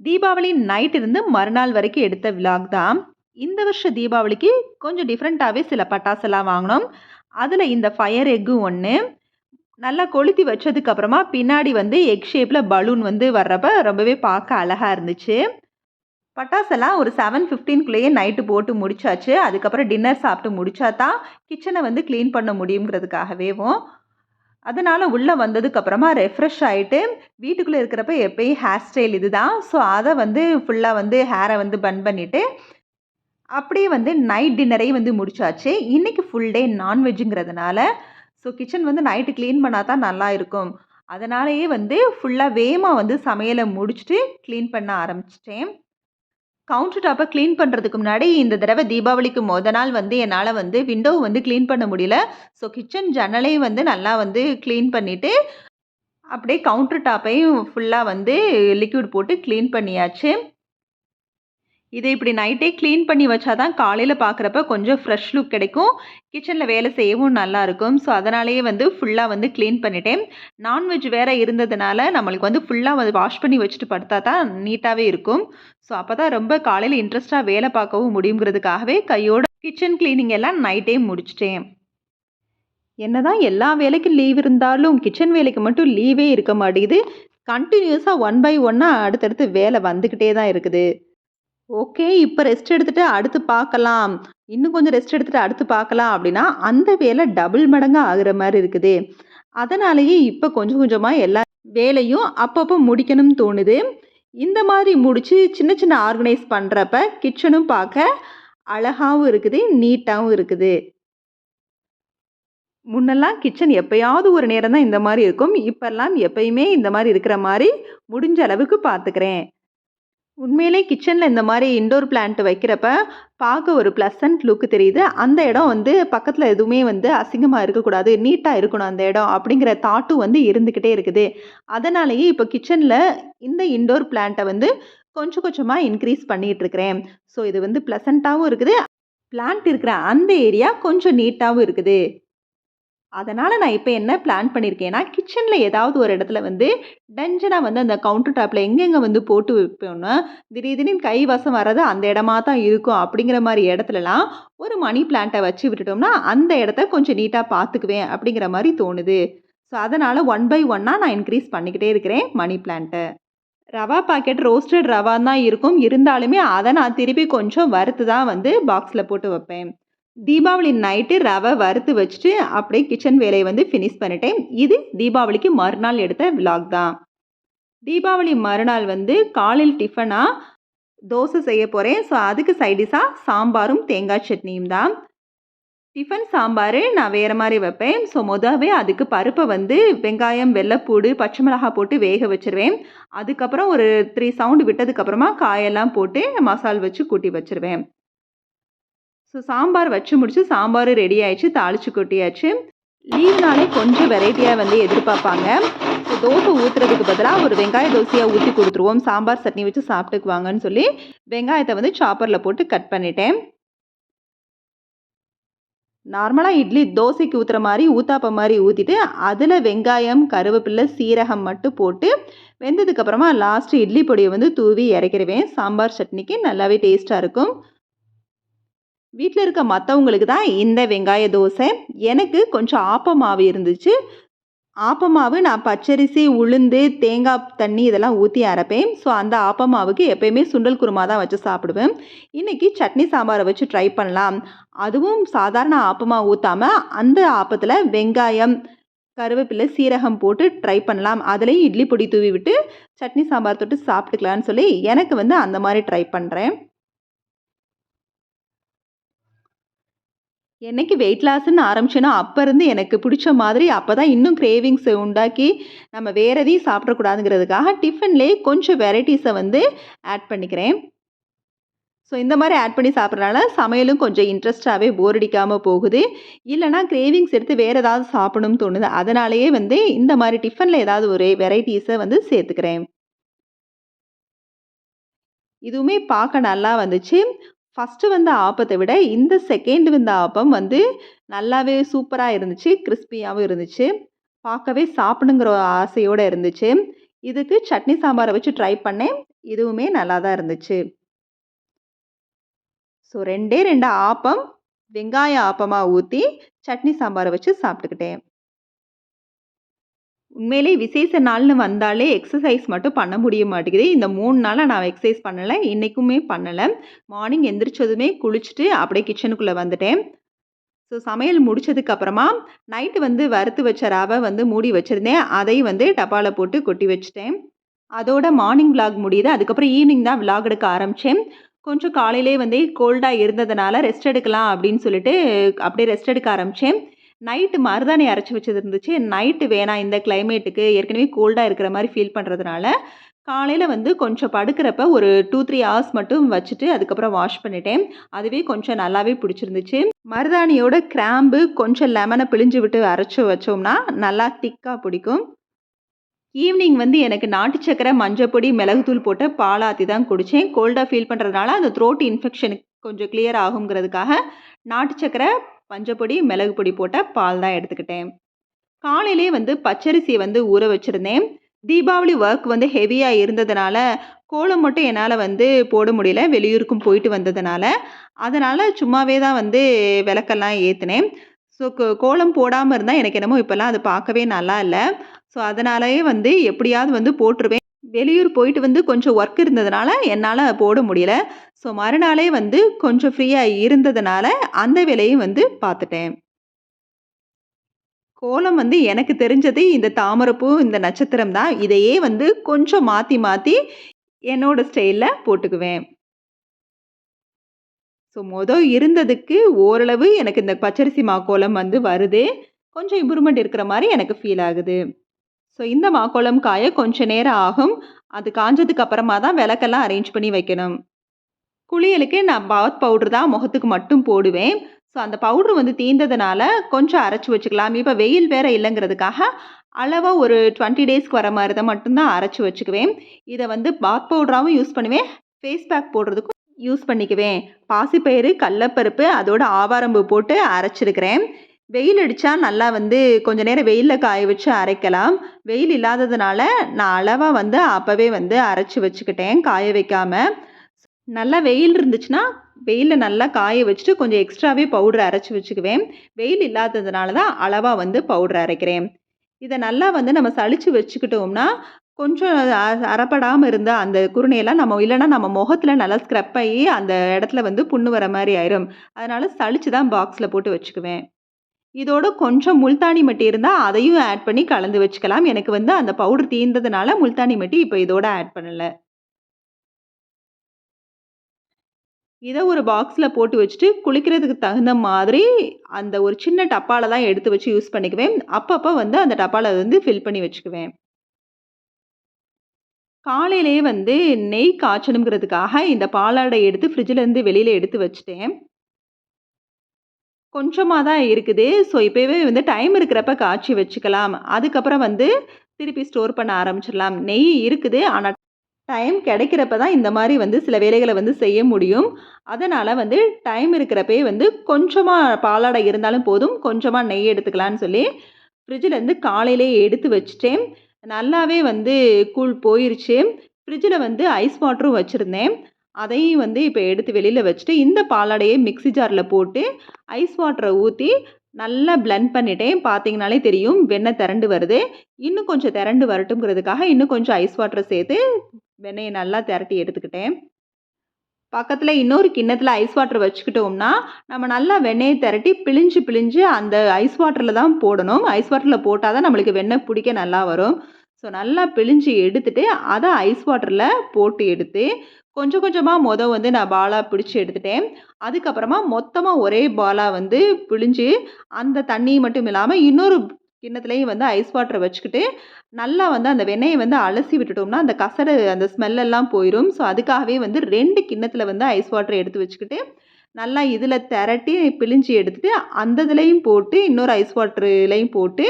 Deepavali night இருந்து மறுநாள் வரைக்கும் எடுத்த விலாக் தான். இந்த வருஷம் தீபாவளிக்கு கொஞ்சம் டிஃப்ரெண்ட்டாவே சில பட்டாசெல்லாம் வாங்குனோம். அதுல இந்த ஃபயர் எக்கு ஒண்ணு. நல்லா கொளுத்தி வச்சதுக்கு அப்புறமா பின்னாடி வந்து எக் ஷேப்ல பலூன் வந்து வர்றப்ப ரொம்பவே பார்க்க அழகா இருந்துச்சு. பட்டாசெல்லாம் ஒரு 7:15க்குள்ளேயே நைட்டு போட்டு முடிச்சாச்சு. அதுக்கப்புறம் டின்னர் சாப்பிட்டு முடிச்சா தான் கிச்சன வந்து கிளீன் பண்ண முடியுங்கிறதுக்காகவேவும். அதனால உள்ள வந்ததுக்கு அப்புறமா ரெஃப்ரெஷ் ஆயிட்டு, வீட்டுக்குள்ள இருக்கிறப்ப எப்பயும் ஹேர் ஸ்டைல் இதுதான். ஸோ அத வந்து ஃபுல்லா வந்து ஹேர வந்து பன் பண்ணிட்டு, அப்படியே வந்து நைட் டின்னரையும் வந்து முடிச்சாச்சு. இன்னைக்கு ஃபுல் டே நான்வெஜ்ஜுங்கிறதுனால, ஸோ கிச்சன் வந்து நைட்டு கிளீன் பண்ணா தான் நல்லா இருக்கும். அதனாலேயே வந்து ஃபுல்லா வேகமா வந்து சமையல முடிச்சுட்டு கிளீன் பண்ண ஆரம்பிச்சுட்டேன். கவுண்டர் டாப்ப கிளீன் பண்றதுக்கு முன்னாடி, இந்த தடவ தீபாவளிக்கு மொத நாள் வந்து என்னால வந்து விண்டோவ வந்து கிளீன் பண்ண முடியல. ஸோ கிச்சன் ஜன்னலையும் வந்து நல்லா வந்து கிளீன் பண்ணிட்டு, அப்படியே கவுண்டர் டாப்பையும் ஃபுல்லா வந்து லிக்விட் போட்டு கிளீன் பண்ணியாச்சு. இத இப்படி நைட்டே கிளீன் பண்ணி வச்சா தான் காலையில பார்க்குறப்ப கொஞ்சம் ஃப்ரெஷ் லுக் கிடைக்கும். கிச்சன்ல வேலை செய்யவும் நல்லாருக்கும். ஸோ அதனாலேயே வந்து ஃபுல்லா வந்து கிளீன் பண்ணிட்டேன். நான்வெஜ் வேற இருந்ததுனால நம்மளுக்கு வந்து ஃபுல்லா வந்து வாஷ் பண்ணி வச்சுட்டு படுத்தா தான் நீட்டாவே இருக்கும். ஸோ அப்பதான் ரொம்ப காலையில இன்ட்ரெஸ்ட்டா வேலை பார்க்கவும் முடியுங்கிறதுக்காகவே கையோட கிச்சன் கிளீனிங் எல்லாம் நைட்டே முடிச்சுட்டேன். என்னதான் எல்லா வேலைக்கும் லீவ் இருந்தாலும், கிச்சன் வேலைக்கு மட்டும் லீவே இருக்க மாட்டேங்குது. கன்டினியூஸா ஒன் பை ஒன்னா அடுத்தடுத்து வேலை வந்துகிட்டே தான் இருக்குது. ஓகே. இப்ப ரெஸ்ட் எடுத்துட்டு அடுத்து பார்க்கலாம். இன்னும் கொஞ்சம் ரெஸ்ட் எடுத்துட்டு அடுத்து பார்க்கலாம் அப்டின்னா, அந்த வேலை டபுள் மடங்கா ஆகுற மாரி இருக்குது. அதனாலேயே இப்ப கொஞ்சம் கொஞ்சமா எல்லா வேலையும் அப்பப்போ முடிக்கணும்னு தோணுது. இந்த மாதிரி முடிச்சு சின்ன சின்ன ஆர்கனைஸ் பண்றப்ப கிச்சனும் பார்க்க அழகாவும் இருக்குது, நீட்டாவும் இருக்குது. முன்னெல்லாம் கிச்சன் எப்பயாவது ஒரு நேரம் தான் இந்த மாரி இருக்கும். இப்பல்லாம் எப்பயுமே இந்த மாரி இருக்கிற மாரி முடிஞ்ச அளவுக்கு பார்த்துக்கிறேன். உண்மையிலே கிச்சன்ல இந்த மாரி இன்டோர் பிளான்ட் வைக்கிறப்ப, பார்க்க ஒரு பிளசன்ட் லுக் தெரியுது. அந்த இடம் வந்து பக்கத்துல எதுவுமே வந்து அசிங்கமா இருக்கக்கூடாது. நீட்டா இருக்கணும் அந்த இடம் அப்படிங்கிற தாட்டும் வந்து இருந்துகிட்டே இருக்குது. அதனாலேயே இப்ப கிச்சன்ல இந்த இன்டோர் பிளான்ட்ட வந்து கொஞ்சம் கொஞ்சமா இன்கிரீஸ் பண்ணிட்டு இருக்கிறேன். ஸோ இது வந்து பிளசன்ட்டாவும் இருக்குது. பிளான்ட் இருக்கிற அந்த ஏரியா கொஞ்சம் நீட்டாவும் இருக்குது. அதனால நான் இப்ப என்ன பிளான் பண்ணியிருக்கேன்னா, கிச்சன்ல ஏதாவது ஒரு இடத்துல வந்து டஞ்சனா வந்து அந்த கவுண்டர் டாப்ல எங்கெங்க வந்து போட்டு வைப்போம்னா, திடீர்னு கை வசம் வர்றது அந்த இடமா தான் இருக்கும். அப்படிங்கிற மாரி இடத்துலலாம் ஒரு மணி பிளான்ட்ட வச்சு விட்டுட்டோம்னா, அந்த இடத்த கொஞ்சம் நீட்டா பார்த்துக்குவேன் அப்படிங்கிற மாரி தோணுது. ஸோ அதனால ஒன் பை ஒன்னா நான் இன்கிரீஸ் பண்ணிக்கிட்டே இருக்கிறேன் மணி பிளான்ட்ட. ரவா பாக்கெட் ரோஸ்டட் ரவா தான் இருக்கும். இருந்தாலுமே அத நான் திருப்பி கொஞ்சம் வறுத்து தான் வந்து பாக்ஸ்ல போட்டு வைப்பேன். தீபாவளி நைட்டு ரவை வறுத்து வச்சுட்டு அப்படியே கிச்சன் வேலையை வந்து ஃபினிஷ் பண்ணிட்டேன். இது தீபாவளிக்கு மறுநாள் எடுத்த விலாக் தான். தீபாவளி மறுநாள் வந்து காலையில் டிஃபனா தோசை செய்ய போகிறேன். ஸோ அதுக்கு சைடிஷாக சாம்பாரும் தேங்காய் சட்னியும் தான். டிஃபன் சாம்பார் நான் வேறு மாதிரி வைப்பேன். ஸோ முதவே அதுக்கு பருப்பை வந்து வெங்காயம், வெள்ளைப்பூடு, பச்சை மிளகாய் போட்டு வேக வச்சுருவேன். அதுக்கப்புறம் ஒரு 3 சவுண்டு விட்டதுக்கப்புறமா காயெல்லாம் போட்டு மசால் வச்சு கூட்டி வச்சுருவேன். ஸோ சாம்பார் வச்சு முடிச்சு சாம்பார் ரெடி ஆயிடுச்சு. தாளிச்சு கொட்டியாச்சு. லீவ்னாலே கொஞ்சம் வெரைட்டியாக வந்து எதிர்பார்ப்பாங்க. ஸோ தோசை ஊற்றுறதுக்கு பதிலாக ஒரு வெங்காய தோசையாக ஊற்றி கொடுத்துருவோம். சாம்பார் சட்னி வச்சு சாப்பிட்டுக்குவாங்கன்னு சொல்லி வெங்காயத்தை வந்து சாப்பரில் போட்டு கட் பண்ணிட்டேன். நார்மலாக இட்லி தோசைக்கு ஊற்றுற மாதிரி ஊத்தாப்பம் மாதிரி ஊற்றிட்டு அதில் வெங்காயம், கருவேப்பிலை, சீரகம் மட்டும் போட்டு வெந்ததுக்கப்புறமா லாஸ்ட்டு இட்லி பொடியை வந்து தூவி இறக்கிடுவேன். சாம்பார் சட்னிக்கு நல்லாவே டேஸ்ட்டாக இருக்கும். வீட்டில் இருக்க மற்றவங்களுக்கு தான் இந்த வெங்காய தோசை. எனக்கு கொஞ்சம் ஆப்பமாவு இருந்துச்சு. ஆப்பமாவு நான் பச்சரிசி, உளுந்து, தேங்காய் தண்ணி இதெல்லாம் ஊற்றி அரைப்பேன். ஸோ அந்த ஆப்பமாவுக்கு எப்பயுமே சுண்டல் குருமா தான் வச்சு சாப்பிடுவேன். இன்றைக்கி சட்னி சாம்பாரை வச்சு ட்ரை பண்ணலாம். அதுவும் சாதாரண ஆப்பமாக ஊற்றாமல் அந்த ஆப்பத்தில் வெங்காயம், கருவேப்பிலை, சீரகம் போட்டு ட்ரை பண்ணலாம். அதுலேயும் இட்லி பொடி தூவி விட்டு சட்னி சாம்பார் தொட்டு சாப்பிட்டுக்கலான்னு சொல்லி எனக்கு வந்து அந்த மாதிரி ட்ரை பண்ணுறேன். என்னைக்கு வெயிட் லாஸ்ன்னு ஆரம்பிச்சேனோ, அப்ப இருந்து எனக்கு பிடிச்ச மாதிரி அப்பதான் இன்னும் கிரேவிங்ஸ் உண்டாக்கி, நம்ம வேற எதையும் சாப்பிடக்கூடாதுங்கிறதுக்காக டிஃபன்லேயே கொஞ்சம் வெரைட்டீஸை வந்து ஆட் பண்ணிக்கிறேன். ஸோ இந்த மாதிரி ஆட் பண்ணி சாப்பிட்றனால சமையலும் கொஞ்சம் இன்ட்ரெஸ்ட்டாகவே போர் அடிக்காம போகுது. இல்லைனா கிரேவிங்ஸ் எடுத்து வேற ஏதாவது சாப்பிடணும்னு தோணுது. அதனாலேயே வந்து இந்த மாதிரி டிஃபனில் ஏதாவது ஒரு வெரைட்டீஸை வந்து சேர்த்துக்கிறேன். இதுவுமே பார்க்க நல்லா வந்துச்சு. ஃபஸ்ட்டு வந்த ஆப்பத்த விட இந்த செகண்ட் வந்த ஆப்பம் வந்து நல்லாவே சூப்பரா இருந்துச்சு. கிறிஸ்பியாவும் இருந்துச்சு. பார்க்கவே சாப்பிடணுங்கிற ஒரு ஆசையோட இருந்துச்சு. இதுக்கு சட்னி சாம்பார வச்சு ட்ரை பண்ணேன். இதுவுமே நல்லா தான் இருந்துச்சு. ஸோ 2டே 2 ஆப்பம், வெங்காய ஆப்பமா ஊத்தி, சட்னி சாம்பார வச்சு சாப்பிட்டுக்கிட்டேன். உண்மையிலே விசேஷ நாள்னு வந்தாலே எக்ஸர்சைஸ் மட்டும் பண்ண முடிய மாட்டேங்குது. இந்த 3 நாளா நான் எக்சர்சைஸ் பண்ணல. இன்னைக்குமே பண்ணல. மார்னிங் எந்திரிச்சதுமே குளிச்சுட்டு அப்படியே கிச்சனுக்குள்ள வந்துட்டேன். ஸோ சமையல் முடிச்சதுக்கு அப்புறமா நைட்டு வந்து வறுத்து வச்ச ரவை வந்து மூடி வச்சிருந்தேன். அதையும் வந்து டப்பால போட்டு கொட்டி வச்சுட்டேன். அதோட மார்னிங் விளாக் முடியுது. அதுக்கப்புறம் ஈவினிங் தான் விளாக் எடுக்க ஆரம்பிச்சேன். கொஞ்சம் காலையிலேயே வந்து கோல்டா இருந்ததுனால ரெஸ்ட் எடுக்கலாம் அப்படின்னு சொல்லிட்டு அப்படியே ரெஸ்ட் எடுக்க ஆரம்பிச்சேன். நைட்டு மருதாணி அரைச்சு வச்சது இருந்துச்சு. நைட்டு வேணாம் இந்த கிளைமேட்டுக்கு ஏற்கனவே கோல்டா இருக்கிற மாரி ஃபீல் பண்றதுனால, காலையில வந்து கொஞ்சம் படுக்கிறப்ப ஒரு 2, 3 ஹார்ஸ் மட்டும் வச்சுட்டு அதுக்கப்புறம் வாஷ் பண்ணிட்டேன். அதுவே கொஞ்சம் நல்லாவே பிடிச்சிருந்துச்சு. மருதாணியோட கிராம்பு, கொஞ்சம் லெமன பிழிஞ்சு விட்டு அரைச்சு வச்சோம்னா, நல்லா திக்கா பிடிக்கும். ஈவினிங் வந்து எனக்கு நாட்டு சர்க்கரை, மஞ்சப்பொடி, மிளகுத்தூள் போட்டு பாலாத்தி தான் குடிச்சேன். கோல்டா ஃபீல் பண்றதுனால அந்த த்ரோட் இன்ஃபெக்ஷனுக்கு கொஞ்சம் கிளியர் ஆகுங்கிறதுக்காக, நாட்டு சர்க்கரை, மஞ்சப்பொடி, மிளகு பொடி போட்ட பால் தான் எடுத்துக்கிட்டேன். காலையிலேயே வந்து பச்சரிசிய வந்து ஊற வச்சிருந்தேன். தீபாவளி ஒர்க் வந்து ஹெவியா இருந்ததுனால, கோலம் மட்டும் என்னால வந்து போட முடியல. வெளியூருக்கும் போயிட்டு வந்ததுனால. அதனால சும்மாவே தான் வந்து விளக்கெல்லாம் ஏத்துனேன். ஸோ கோலம் போடாம இருந்தா எனக்கு என்னமோ இப்பலாம் அது பார்க்கவே நல்லா இல்ல. ஸோ அதனாலயே வந்து எப்படியாவது வந்து போட்டுருவேன். வெளியூர் போயிட்டு வந்து கொஞ்சம் ஒர்க் இருந்ததுனால என்னால போட முடியல. ஸோ மறுநாளே வந்து கொஞ்சம் ஃப்ரீயா இருந்ததுனால அந்த வேலையும் வந்து பார்த்துட்டேன். கோலம் வந்து எனக்கு தெரிஞ்சது இந்த தாமரைப்பூ, இந்த நட்சத்திரம் தான். இதையே வந்து கொஞ்சம் மாத்தி மாத்தி என்னோட ஸ்டைல்ல போட்டுக்குவேன். ஸோ இருந்ததுக்கு ஓரளவு எனக்கு இந்த பச்சரிசி மாக்கோலம் வந்து வருது. கொஞ்சம் இம்ப்ரூவ்மெண்ட் இருக்கிற மாரி எனக்கு ஃபீல் ஆகுது. ஸோ இந்த மாக்கோலம் காய கொஞ்சம் நேரம் ஆகும். அது காஞ்சதுக்கு அப்புறமா தான் விளக்கெல்லாம் அரேஞ்ச் பண்ணி வைக்கணும். குளியலுக்கு நான் பாத் பவுடர் தான் முகத்துக்கு மட்டும் போடுவேன். ஸோ அந்த பவுடர் வந்து தீர்ந்ததுனால கொஞ்சம் அரைச்சு வச்சுக்கலாம். இப்ப வெயில் வேற இல்லங்கிறதுக்காக, அளவா ஒரு 20 டேஸ்க்கு வர மாரி தான் மட்டும் தான் அரைச்சு வச்சுக்குவேன். இத வந்து பாத் பவுடராவும் யூஸ் பண்ணுவேன். ஃபேஸ் பேக் போடுறதுக்கும் யூஸ் பண்ணிக்குவேன். பாசிப்பயிறு, கடலப்பருப்பு, அதோட ஆவாரம்பூ போட்டு அரைச்சிருக்கிறேன். வெயில் அடிச்சா நல்லா வந்து கொஞ்ச நேரம் வெயில்ல காய வச்சு அரைக்கலாம். வெயில் இல்லாததுனால நான் அளவா வந்து அப்பவே வந்து அரைச்சு வச்சுக்கிட்டேன், காய வைக்காம. நல்லா வெயில் இருந்துச்சுன்னா, வெயில்ல நல்லா காய வச்சுட்டு கொஞ்சம் எக்ஸ்ட்ராவே பவுடர் அரைச்சு வச்சுக்குவேன். வெயில் இல்லாததுனால தான் அளவா வந்து பவுடர் அரைக்கிறேன். இத நல்லா வந்து நம்ம சலிச்சு வச்சுக்கிட்டோம்னா, கொஞ்சம் அறப்படாம இருந்த அந்த குருணையெல்லாம் நம்ம இல்லன்னா நம்ம முகத்துல நல்லா ஸ்க்ரப் ஆயி அந்த இடத்துல வந்து புண்ணு வர மாரி ஆயிரும். அதனால சலிச்சு தான் பாக்ஸ்ல போட்டு வச்சுக்குவேன். இதோட கொஞ்சம் முல்தானி மட்டி இருந்தா அதையும் ஆட் பண்ணி கலந்து வச்சுக்கலாம். எனக்கு வந்து அந்த பவுடர் தீர்ந்ததுனால முல்தானி மட்டி இப்ப இதோட ஆட் பண்ணல. இத ஒரு பாக்ஸ்ல போட்டு வச்சுட்டு, குளிக்கிறதுக்கு தகுந்த மாதிரி அந்த ஒரு சின்ன டப்பால தான் எடுத்து வச்சு யூஸ் பண்ணிக்குவேன். அப்பப்ப வந்து அந்த டப்பால வந்து ஃபில் பண்ணி வச்சுக்குவேன். காலையிலேயே வந்து நெய் காய்ச்சணுங்கிறதுக்காக இந்த பாலாடை எடுத்து ஃப்ரிட்ஜ்லேருந்து வெளியில எடுத்து வச்சுட்டேன். கொஞ்சமா தான் இருக்குது. ஸோ இப்பவே வந்து டைம் இருக்கிறப்ப காய்ச்சி வச்சுக்கலாம். அதுக்கப்புறம் வந்து திருப்பி ஸ்டோர் பண்ண ஆரம்பிச்சிடலாம். நெய் இருக்குது. ஆனா டைம் கிடைக்கிறப்ப தான் இந்த மாரி வந்து சில வேலைகள வந்து செய்ய முடியும். அதனால வந்து டைம் இருக்கிறப்பயே வந்து கொஞ்சமா பாலாடை இருந்தாலும் போதும், கொஞ்சமா நெய் எடுத்துக்கலான்னு சொல்லி ஃப்ரிட்ஜ்லேருந்து காலையிலேயே எடுத்து வச்சுட்டேன். நல்லாவே வந்து கூழ் போயிருச்சு. ஃப்ரிட்ஜில வந்து ஐஸ் வாட்டரும் வச்சிருந்தேன். அதையும் வந்து இப்ப எடுத்து வெளியில வச்சுட்டு, இந்த பாலாடைய மிக்ஸி ஜார்ல போட்டு ஐஸ் வாட்டர ஊத்தி நல்லா பிளெண்ட் பண்ணிட்டேன். பார்த்தீங்கனாலே தெரியும் வெண்ணெய் திரண்டு வருது. இன்னும் கொஞ்சம் திரண்டு வரட்டும்ங்கிறதுக்காக இன்னும் கொஞ்சம் ஐஸ் வாட்டர சேர்த்து வெண்ணெய நல்லா திரட்டி எடுத்துக்கிட்டேன். பக்கத்துல இன்னொரு கிண்ணத்துல ஐஸ் வாட்டர் வச்சுக்கிட்டோம்னா, நம்ம நல்லா வெண்ணெய திரட்டி பிழிஞ்சு பிழிஞ்சு அந்த ஐஸ் வாட்டர்ல தான் போடணும். ஐஸ் வாட்டர்ல போட்டா தான் நம்மளுக்கு வெண்ணெய் பிடிக்க நல்லா வரும். ஸோ நல்லா பிழிஞ்சு எடுத்துட்டு, அத ஐஸ் வாட்டர்ல போட்டு எடுத்து, கொஞ்சம் கொஞ்சமா வந்து நான் பாலா பிடிச்சு எடுத்துட்டேன். அதுக்கப்புறமா மொத்தமா ஒரே பாலா வந்து பிழிஞ்சு, அந்த தண்ணி மட்டும் இல்லாம இன்னொரு கிண்ணத்துலயும் வந்து ஐஸ் வாட்டர வச்சுக்கிட்டு, நல்லா வந்து அந்த வெண்ணெய வந்து அலசி விட்டுட்டோம்னா, அந்த கசடு அந்த ஸ்மெல் எல்லாம் போயிரும். ஸோ அதுக்காகவே வந்து 2 கிண்ணத்துல வந்து ஐஸ் வாட்டர் எடுத்து வச்சுக்கிட்டு, நல்லா இதுல திரட்டி பிழிஞ்சு எடுத்துட்டு, அந்த இதுலயும் போட்டு இன்னொரு ஐஸ் வாட்டர்லயும் போட்டு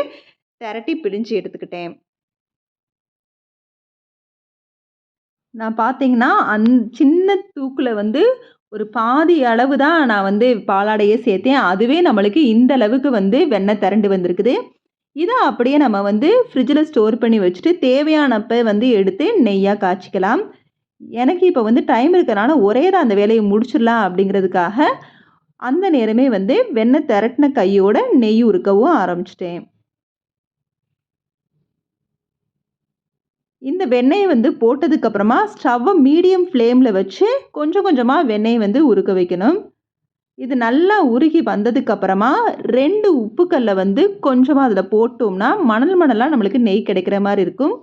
திரட்டி பிழிஞ்சு எடுத்துக்கிட்டேன். நான் பார்த்தீங்கன்னா, சின்ன தூக்குல வந்து ஒரு பாதி அளவு தான் நான் வந்து பாலாடையே சேர்த்தேன். அதுவே நம்மளுக்கு இந்த அளவுக்கு வந்து வெண்ணெய் திரண்டு வந்திருக்குது. இத அப்படியே நம்ம வந்து ஃப்ரிட்ஜில ஸ்டோர் பண்ணி வச்சுட்டு, தேவையானப்ப வந்து எடுத்து நெய்யா காய்ச்சிக்கலாம். எனக்கு இப்போ வந்து டைம் இருக்கனால ஒரே தான் அந்த வேலையை முடிச்சிடலாம் அப்படிங்கிறதுக்காக அந்த நேரமே வந்து வெண்ணெய் திரட்டின கையோட நெய் உருக்கவும் ஆரம்பிச்சிட்டேன். இந்த வெண்ணெயை வந்து போட்டதுக்கப்புறமா ஸ்டவ்வை மீடியம் ஃப்ளேமில் வச்சு கொஞ்சம் கொஞ்சமாக வெண்ணெயை வந்து உருக்க வைக்கணும். இது நல்லா உருகி வந்ததுக்கப்புறமா 2 உப்புக்கல்லை வந்து கொஞ்சமாக அதில் போட்டோம்னா மணல் மணலாக நம்மளுக்கு நெய் கிடைக்கிற மாதிரி இருக்கும்.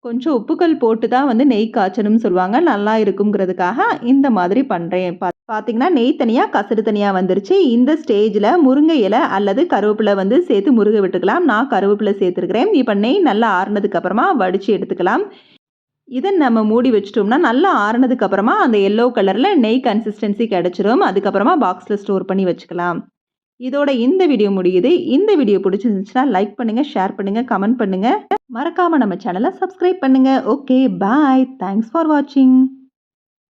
கொஞ்சம் உப்புக்கல் போட்டு தான் வந்து நெய் காய்ச்சணும்னு சொல்லுவாங்க. நல்லா இருக்குங்கிறதுக்காக இந்த மாதிரி பண்ணுறேன். பார்த்தீங்கன்னா நெய் தனியாக கசடு தனியாக வந்துருச்சு. இந்த ஸ்டேஜில் முருங்கை இலை அல்லது கருவேப்பிலை வந்து சேர்த்து முருக விட்டுக்கலாம். நான் கருவேப்பிலை சேர்த்துருக்கிறேன். இப்போ நெய் நல்லா ஆறுனதுக்கப்புறமா வடித்து எடுத்துக்கலாம். இதை நம்ம மூடி வச்சிட்டோம்னா நல்லா ஆறுனதுக்கப்புறமா அந்த எல்லோ கலரில் நெய் கன்சிஸ்டன்சி கிடச்சிரும். அதுக்கப்புறமா பாக்ஸில் ஸ்டோர் பண்ணி வச்சுக்கலாம். இதோட இந்த வீடியோ முடியுது. இந்த வீடியோ பிடிச்சிருந்துச்சுன்னா லைக் பண்ணுங்கள், ஷேர் பண்ணுங்கள், கமெண்ட் பண்ணுங்கள். மறக்காமல் நம்ம சேனலை சப்ஸ்கிரைப் பண்ணுங்கள். Okay bye. தேங்க்ஸ் ஃபார் வாட்சிங்.